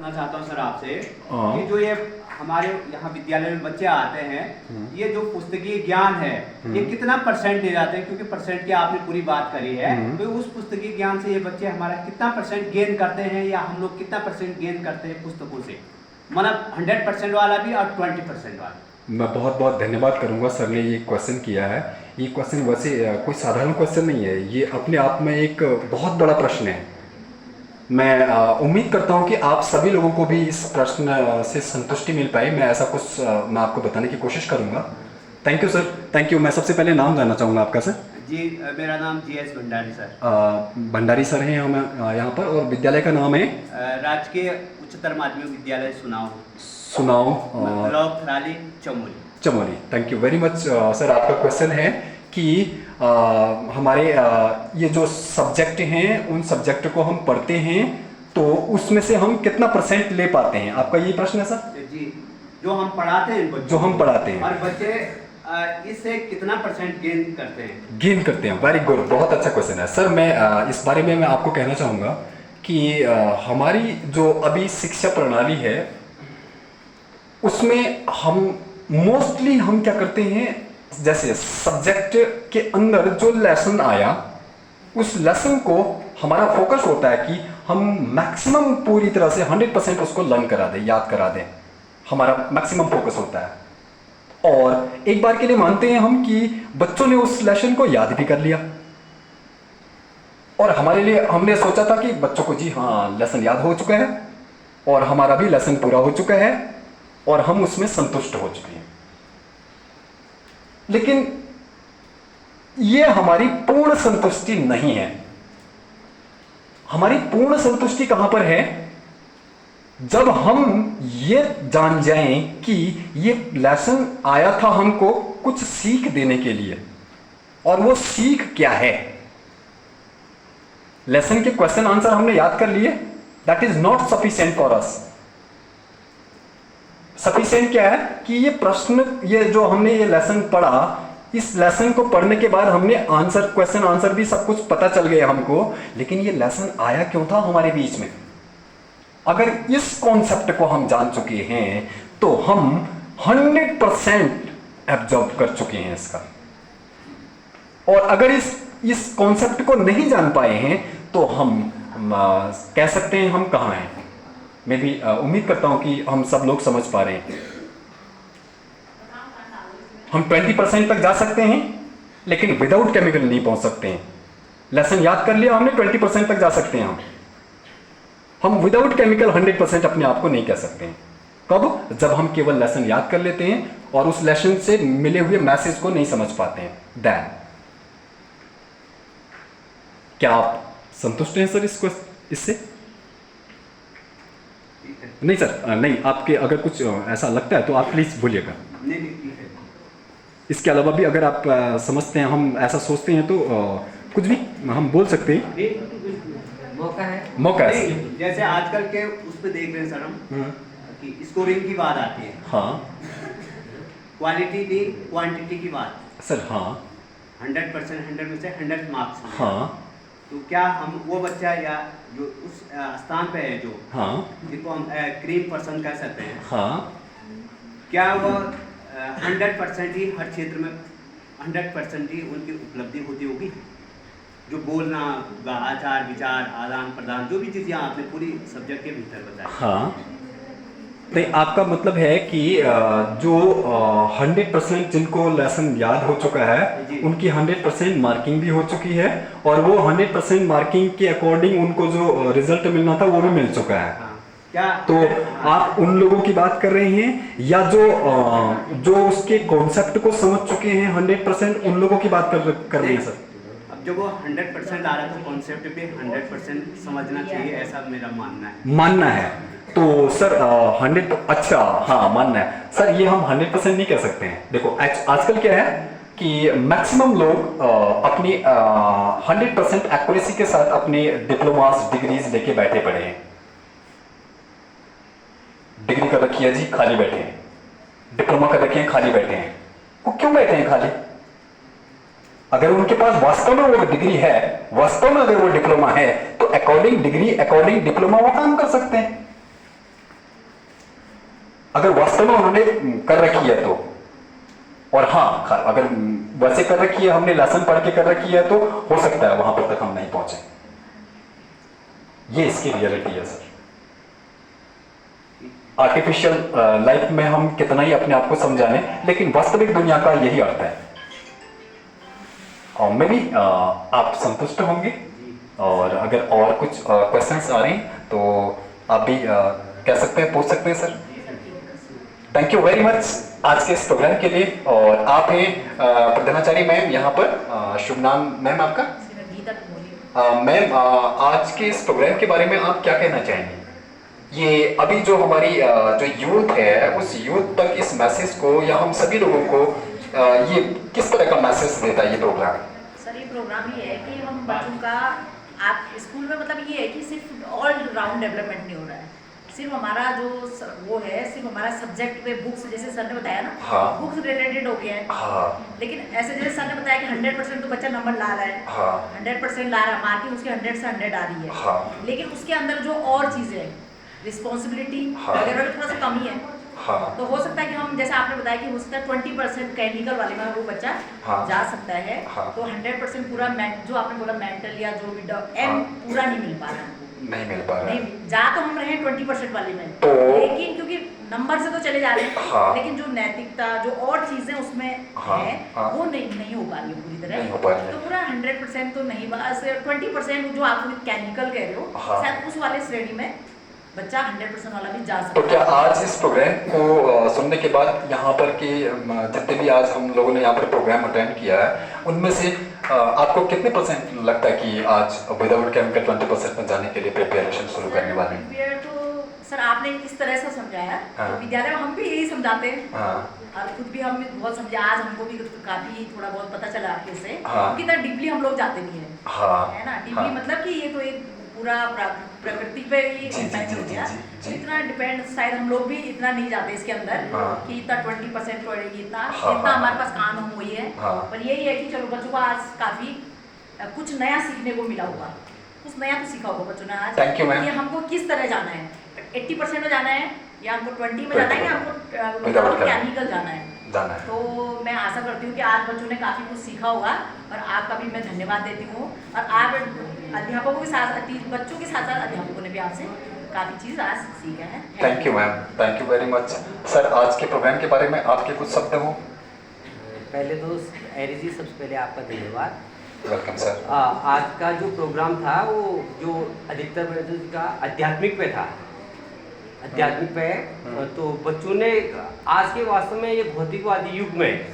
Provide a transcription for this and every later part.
पूछना चाहता हूँ सर आपसे कि जो ये हमारे यहाँ विद्यालय में बच्चे आते हैं, ये जो पुस्तकीय ज्ञान है ये कितना परसेंट दे जाते हैं? क्योंकि परसेंट की आपने पूरी बात करी है, तो उस पुस्तकीय ज्ञान से ये बच्चे हमारा कितना परसेंट गेन करते हैं, या हम लोग कितना परसेंट गेन करते हैं पुस्तकों से? मतलब 100% वाला भी और 20% वाला। मैं बहुत बहुत धन्यवाद करूंगा सर ने ये क्वेश्चन किया है। ये क्वेश्चन वैसे कोई साधारण क्वेश्चन नहीं है, ये अपने आप में एक बहुत बड़ा प्रश्न है। मैं उम्मीद करता हूं कि आप सभी लोगों को भी इस प्रश्न से संतुष्टि मिल पाए। मैं ऐसा कुछ मैं आपको बताने की कोशिश करूंगा। Thank you sir, thank you. मैं सबसे पहले नाम जानना चाहूँगा आपका सर। जी, मेरा नाम GS Bhandari sir. Bhandari sir हैं हम यहाँ पर, और विद्यालय का नाम है राजकीय उच्चतर माध्यमिक विद्यालय सुनाओ block Tharali Chamoli. Thank you very much sir. आपका क्वेश्चन है कि हमारे ये जो सब्जेक्ट हैं उन सब्जेक्ट को हम पढ़ते हैं तो उसमें से हम कितना परसेंट ले पाते हैं, आपका ये प्रश्न है सर? जी, जो हम पढ़ाते हैं जो हम पढ़ाते हैं और बच्चे इससे कितना परसेंट गेन करते हैं? गेन करते हैं। वेरी गुड, बहुत अच्छा क्वेश्चन है सर। मैं इस बारे में मैं आपको कहना चाहूँगा कि हमारी जो अभी शिक्षा प्रणाली है उसमें हम मोस्टली हम क्या करते हैं, जैसे सब्जेक्ट के अंदर जो लेसन आया उस लेसन को हमारा फोकस होता है कि हम मैक्सिमम पूरी तरह से 100% उसको लर्न करा दें, याद करा दें। हमारा मैक्सिमम फोकस होता है और एक बार के लिए मानते हैं हम कि बच्चों ने उस लेसन को याद भी कर लिया और हमारे लिए हमने सोचा था कि बच्चों को जी हाँ लेसन याद हो चुका है और हमारा भी लेसन पूरा हो चुका है और हम उसमें संतुष्ट हो चुके हैं। लेकिन यह हमारी पूर्ण संतुष्टि नहीं है। हमारी पूर्ण संतुष्टि कहां पर है? जब हम ये जान जाएं कि ये लेसन आया था हमको कुछ सीख देने के लिए, और वो सीख क्या है। लेसन के क्वेश्चन आंसर हमने याद कर लिए, that is not sufficient for us. Sufficient क्या है कि ये प्रश्न, ये जो हमने ये लेसन पढ़ा, इस लेसन को पढ़ने के बाद हमने आंसर, क्वेश्चन आंसर भी सब कुछ पता चल गया हमको, लेकिन ये लेसन आया क्यों था हमारे बीच में? अगर इस कॉन्सेप्ट को हम जान चुके हैं तो हम 100% एब्जॉर्ब कर चुके हैं इसका। और अगर इस कॉन्सेप्ट को नहीं जान पाए हैं तो हम कह सकते हैं हम कहां हैं। मैं भी उम्मीद करता हूं कि हम सब लोग समझ पा रहे हैं। हम 20% तक जा सकते हैं लेकिन विदाउट केमिकल नहीं पहुंच सकते हैं। लेसन याद कर लिया हमने, 20% तक जा सकते हैं हम विदाउट केमिकल 100% अपने आप को नहीं कह सकते हैं। कब? जब हम केवल लेसन याद कर लेते हैं और उस लेसन से मिले हुए मैसेज को नहीं समझ पाते हैं। दैन क्या आप संतुष्ट हैं सर इससे? नहीं सर, नहीं, आपके अगर कुछ ऐसा लगता है तो आप प्लीज बोलिएगा। इसके अलावा भी अगर आप समझते हैं, हम ऐसा सोचते हैं तो कुछ भी हम बोल सकते हैं। मौका है। जैसे आजकल के उस पे देख रहे हैं सर हम कि स्कोरिंग की बात आती है। हाँ। क्वालिटी नहीं, क्वांटिटी की बात सर। हाँ। 100% 100 में से 100 मार्क्स। हाँ। तो क्या हम वो बच्चा या जो उस स्थान पे है, जो हाँ, जिनको हम क्रीम पर्सन कह सकते हैं, हाँ, क्या वो 100% ही हर क्षेत्र में 100% ही उनकी उपलब्धि होती होगी? जो बोलना, आचार विचार, आदान प्रदान, जो भी चीज़ यहाँ आपने पूरी सब्जेक्ट के भीतर बताई। हाँ। नहीं, आपका मतलब है कि जो 100% जिनको लेसन याद हो चुका है उनकी 100% मार्किंग भी हो चुकी है और वो 100% मार्किंग के अकॉर्डिंग उनको जो रिजल्ट मिलना था वो भी मिल चुका है। क्या तो आप उन लोगों की बात कर रहे हैं या जो उसके कॉन्सेप्ट को समझ चुके हैं 100%, उन लोगों की बात कर रहे हैं सर? अब जब वो 100% आ रहा है तो कॉन्सेप्ट पे 100% समझना चाहिए, ऐसा मेरा मानना है। तो सर 100, अच्छा, हाँ, मानना है सर। ये हम 100% नहीं कह सकते हैं। देखो आजकल क्या है कि मैक्सिमम लोग अपनी 100% एक्यूरेसी के साथ अपने डिप्लोमास, डिग्रीज लेके बैठे पड़े हैं। डिग्री कर रखी है जी, खाली बैठे हैं। डिप्लोमा कर रखे हैं, खाली बैठे हैं। वो क्यों बैठे हैं खाली? अगर उनके पास वास्तव में वो डिग्री है, वास्तव में अगर वो डिप्लोमा है, तो अकॉर्डिंग डिग्री, अकॉर्डिंग डिप्लोमा वो काम कर सकते हैं। अगर वास्तव में उन्होंने कर रखी है तो, और हाँ अगर वैसे कर रखी है, हमने लेसन पढ़ के कर रखी है, तो हो सकता है वहां पर तक हम नहीं पहुंचे। ये इसकी रियलिटी है सर। आर्टिफिशियल लाइफ में हम कितना ही अपने आप को समझाने, लेकिन वास्तविक दुनिया का यही अर्थ है। और मे भी आप संतुष्ट होंगे, और अगर और कुछ क्वेश्चंस आ रहे हैं तो आप भी कह सकते हैं, पूछ सकते हैं sir. Thank you very much आज के इस प्रोग्राम के लिए। और आप हैं प्रधानाचार्य मैम यहाँ पर, शुभ नाम मैम आपका? मैम आज के इस प्रोग्राम के बारे में आप क्या कहना चाहेंगे? ये अभी जो हमारी जो यूथ है, उस यूथ तक इस मैसेज को, या हम सभी लोगों को ये किस तरह का मैसेज देता है ये प्रोग्राम? सर ये प्रोग्राम ये है कि हम बच्चों का, आप स्कूल में मतलब ये है कि सिर्फ ऑल राउंड डेवलपमेंट नहीं हो रहा है, सिर्फ हमारा जो वो है, सिर्फ हमारा सब्जेक्ट पे बुक्स, जैसे सर ने बताया ना, हाँ। बुक्स रिलेटेड हो गया है, हाँ। लेकिन ऐसे जैसे सर ने बताया कि 100% तो बच्चा नंबर ला रहा है, हाँ। 100% ला रहा है, मार्किंग उसके 100 से 100 आ रही है, हाँ। लेकिन उसके अंदर जो और चीज़ें हैं, रिस्पॉन्सिबिलिटी हाँ। वगैरह में थोड़ा सा कमी है। हाँ। तो हो सकता है कि हम, जैसे आपने बताया कि हो सकता है 20% केमिकल वाले में वो बच्चा हाँ। जा सकता है, हाँ। तो 100% पूरा जो आपने बोला मेंटल या जो भी एम हाँ। पूरा नहीं मिल पा रहा है, नहीं मिल पा रहा है। नहीं जा तो हम रहे 20% वाले में, तो लेकिन क्योंकि नंबर से तो चले जा रहे हैं, हाँ। लेकिन जो नैतिकता, जो और चीजें उसमें हाँ। है, हाँ। वो नहीं हो पा रही है पूरी तरह, नहीं हो पा रही है। तो पूरा 100% तो नहीं, बस 20% जो आप केमिकल कह रहे हो, हाँ। शायद उस वाले श्रेणी में बच्चा 100% वाला भी जा सकता तो है। क्या आज इस प्रोग्राम को सुनने के बाद यहाँ पर के जितने भी आज हम लोगों ने यहाँ पर प्रोग्राम अटेंड किया है, उनमें से आपको कितने परसेंट लगता है कि आज विदाउट केमिकल 20% में जाने के लिए प्रिपरेशन शुरू करने वाले हैं? प्रिपेयर तो सर आपने इस तरह से समझाया, हाँ। तो विद्यालय में हम भी यही समझाते हैं, हाँ। और खुद भी हम बहुत समझे, आज हमको भी काफी थोड़ा बहुत पता चला आपके से, हाँ। क्योंकि इतना डीपली हम लोग जाते नहीं है, हाँ। है ना, डीपली हाँ। मतलब कि ये तो एक पूरा प्रकृति पे ही जी, इम्पैक्ट जी, हो जी, गया, जी, जी। इतना डिपेंड, शायद हम लोग भी इतना नहीं जाते इसके अंदर, हाँ। कि इतना 20% पड़ेगी, इतना हाँ, इतना हाँ, हमारे पास काम हम हुई है, हाँ। पर यही है कि चलो बच्चों को आज काफी कुछ नया सीखने को मिला होगा, कुछ नया तो सीखा होगा बच्चों ने आज। Thank you, ma'am. कि हमको किस तरह जाना है, 80% में जाना है, या हमको 20 में जाना है, या Without हमको केमिकल जाना है। जाना है। तो मैं आशा करती हूँ कि आज बच्चों ने काफ़ी कुछ सीखा होगा, और आपका भी मैं धन्यवाद देती हूँ, और आप अध्यापकों के साथ, बच्चों के साथ साथ अध्यापकों ने भी आपसे काफ़ी चीज़ आज सीखा है। Thank you ma'am, thank you very much. Sir आज के प्रोग्राम के बारे में आपके कुछ शब्द हो? पहले तो एरी जी सबसे पहले आपका धन्यवाद। Welcome sir. आज का जो प्रोग्राम था वो जो अधिकतर बच्चों का आध्यात्मिक पे था, आध्यात्मिक पे, तो बच्चों ने आज के वास्तव में ये भौतिकवादी युग में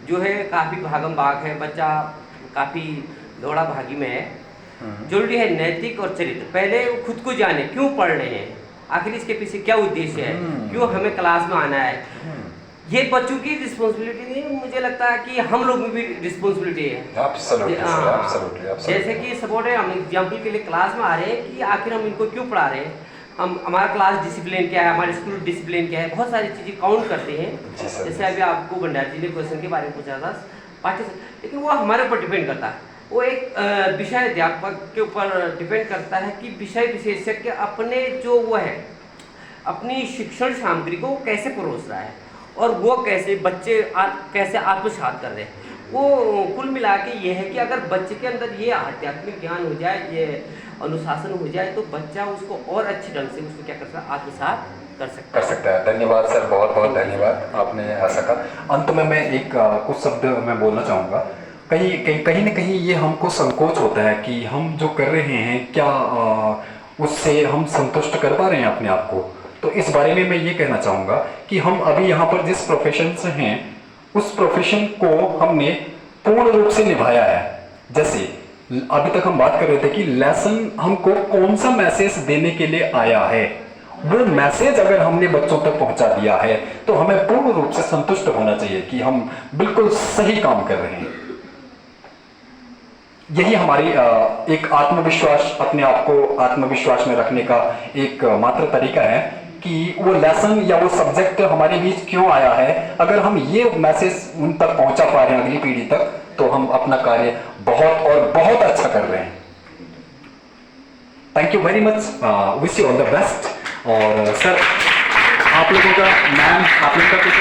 जो है काफ़ी भागम भाग है, बच्चा काफ़ी दौड़ा भागी में है। जरूरी है नैतिक और चरित्र, पहले वो खुद को जाने क्यों पढ़ रहे हैं, आखिर इसके पीछे क्या उद्देश्य है, क्यों हमें क्लास में आना है, ये बच्चों की रिस्पॉन्सिबिलिटी नहीं, मुझे लगता है कि हम लोग में भी रिस्पॉन्सिबिलिटी है। Absolutely, sir, absolutely, absolutely. जैसे कि सपोर्ट है, हम एग्जाम्पल के लिए क्लास में आ रहे हैं कि आखिर हम इनको क्यों पढ़ा रहे हैं, हम हमारा क्लास डिसिप्लिन क्या है, हमारे स्कूल डिसिप्लिन क्या है, बहुत सारी चीज़ें काउंट करते हैं। जी सर। जैसे अभी आपको भंडारी जी ने क्वेश्चन के बारे में पूछा था पाठ्य, लेकिन वो हमारे ऊपर डिपेंड करता है, वो एक विषय अध्यापक के ऊपर डिपेंड करता है कि विषय विशेषज्ञ अपने जो वो है अपनी शिक्षण सामग्री को कैसे परोस रहा है, और वो कैसे बच्चे कैसे आत्मसात कर रहे हैं। वो कुल मिला के ये है कि अगर बच्चे के अंदर ये आध्यात्मिक ज्ञान हो जाए, ये अनुशासन हो जाए, तो बच्चा उसको और अच्छे ढंग से उसको क्या कर सकता है, आत्मसात कर सकता है। धन्यवाद सर, बहुत बहुत धन्यवाद, आपने ऐसा कहा। अंत में मैं एक कुछ शब्द मैं बोलना चाहूँगा। कहीं न कहीं ये हमको संकोच होता है कि हम जो कर रहे हैं क्या उससे हम संतुष्ट कर पा रहे हैं अपने आप को। तो इस बारे में मैं ये कहना चाहूँगा कि हम अभी यहाँ पर जिस प्रोफेशन से हैं, उस प्रोफेशन को हमने पूर्ण रूप से निभाया है। जैसे अभी तक हम बात कर रहे थे कि लेसन हमको कौन सा मैसेज देने के लिए आया है, वो मैसेज अगर हमने बच्चों तक पहुंचा दिया है तो हमें पूर्ण रूप से संतुष्ट होना चाहिए कि हम बिल्कुल सही काम कर रहे हैं। यही हमारी एक आत्मविश्वास, अपने आप को आत्मविश्वास में रखने का एक मात्र तरीका है कि वो लेसन या वो सब्जेक्ट हमारे बीच क्यों आया है। अगर हम ये मैसेज उन तक पहुंचा पा रहे हैं अगली पीढ़ी तक, तो हम अपना कार्य बहुत और बहुत अच्छा कर रहे हैं। Thank you very much, wish you all the best. और सर आप लोगों का मैम, आप लोगों का कुछ